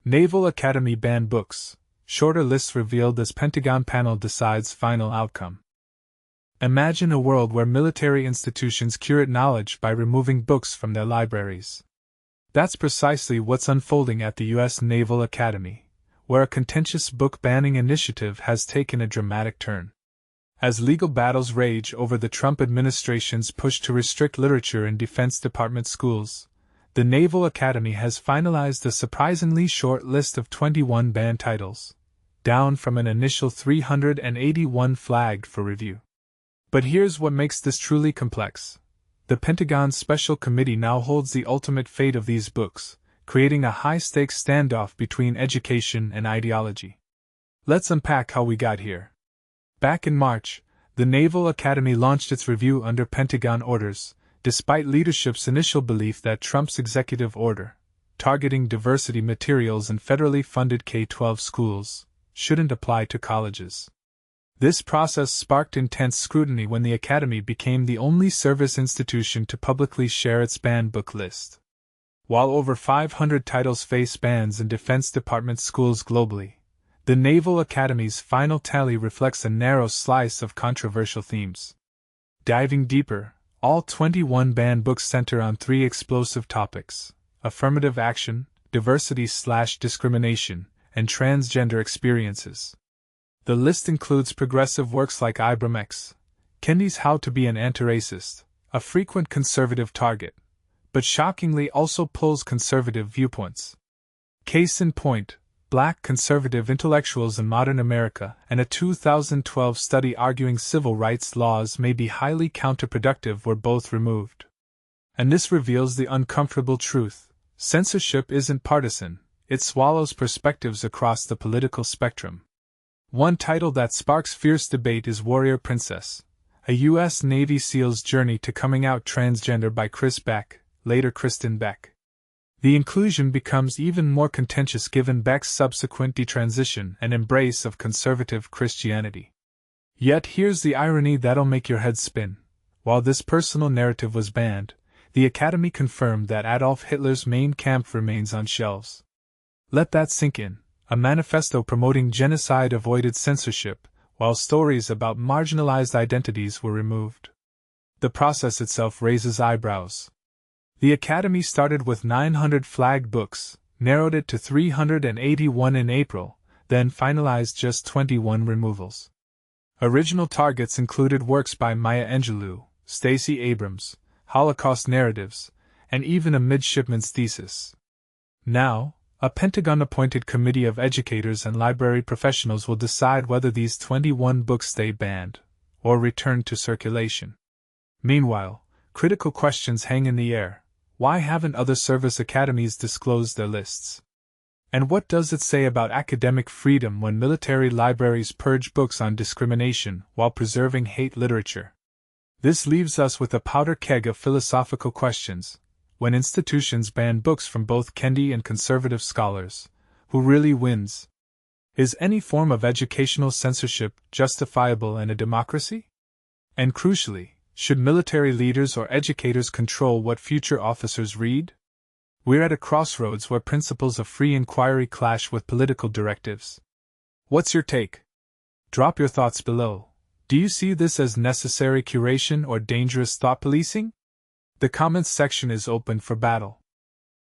Naval Academy banned books. Shorter lists revealed as Pentagon panel decides final outcome. Imagine a world where military institutions curate knowledge by removing books from their libraries. That's precisely what's unfolding at the U.S. Naval Academy, where a contentious book banning initiative has taken a dramatic turn. As legal battles rage over the Trump administration's push to restrict literature in Defense Department schools, the Naval Academy has finalized a surprisingly short list of 21 banned titles, down from an initial 381 flagged for review. But here's what makes this truly complex. The Pentagon's Special Committee now holds the ultimate fate of these books, creating a high-stakes standoff between education and ideology. Let's unpack how we got here. Back in March, the Naval Academy launched its review under Pentagon orders, despite leadership's initial belief that Trump's executive order, targeting diversity materials in federally funded K-12 schools, shouldn't apply to colleges. This process sparked intense scrutiny when the Academy became the only service institution to publicly share its banned book list. While over 500 titles face bans in Defense Department schools globally, the Naval Academy's final tally reflects a narrow slice of controversial themes. Diving deeper, all 21 banned books center on three explosive topics: affirmative action, diversity/discrimination, and transgender experiences. The list includes progressive works like Ibram X. Kendi's How to Be an Antiracist, a frequent conservative target, but shockingly also pulls conservative viewpoints. Case in point, Black Conservative Intellectuals in Modern America, and a 2012 study arguing civil rights laws may be highly counterproductive were both removed. And this reveals the uncomfortable truth: censorship isn't partisan, it swallows perspectives across the political spectrum. One title that sparks fierce debate is Warrior Princess, a U.S. Navy SEAL's journey to coming out transgender by Chris Beck, later Kristen Beck. The inclusion becomes even more contentious given Beck's subsequent detransition and embrace of conservative Christianity. Yet here's the irony that'll make your head spin. While this personal narrative was banned, the Academy confirmed that Adolf Hitler's Mein Kampf remains on shelves. Let that sink in. A manifesto promoting genocide avoided censorship, while stories about marginalized identities were removed. The process itself raises eyebrows. The Academy started with 900 flagged books, narrowed it to 381 in April, then finalized just 21 removals. Original targets included works by Maya Angelou, Stacey Abrams, Holocaust narratives, and even a midshipman's thesis. Now, a Pentagon-appointed committee of educators and library professionals will decide whether these 21 books stay banned or return to circulation. Meanwhile, critical questions hang in the air. Why haven't other service academies disclosed their lists? And what does it say about academic freedom when military libraries purge books on discrimination while preserving hate literature? This leaves us with a powder keg of philosophical questions. When institutions ban books from both Kendi and conservative scholars, who really wins? Is any form of educational censorship justifiable in a democracy? And crucially, should military leaders or educators control what future officers read? We're at a crossroads where principles of free inquiry clash with political directives. What's your take? Drop your thoughts below. Do you see this as necessary curation or dangerous thought policing? The comments section is open for battle.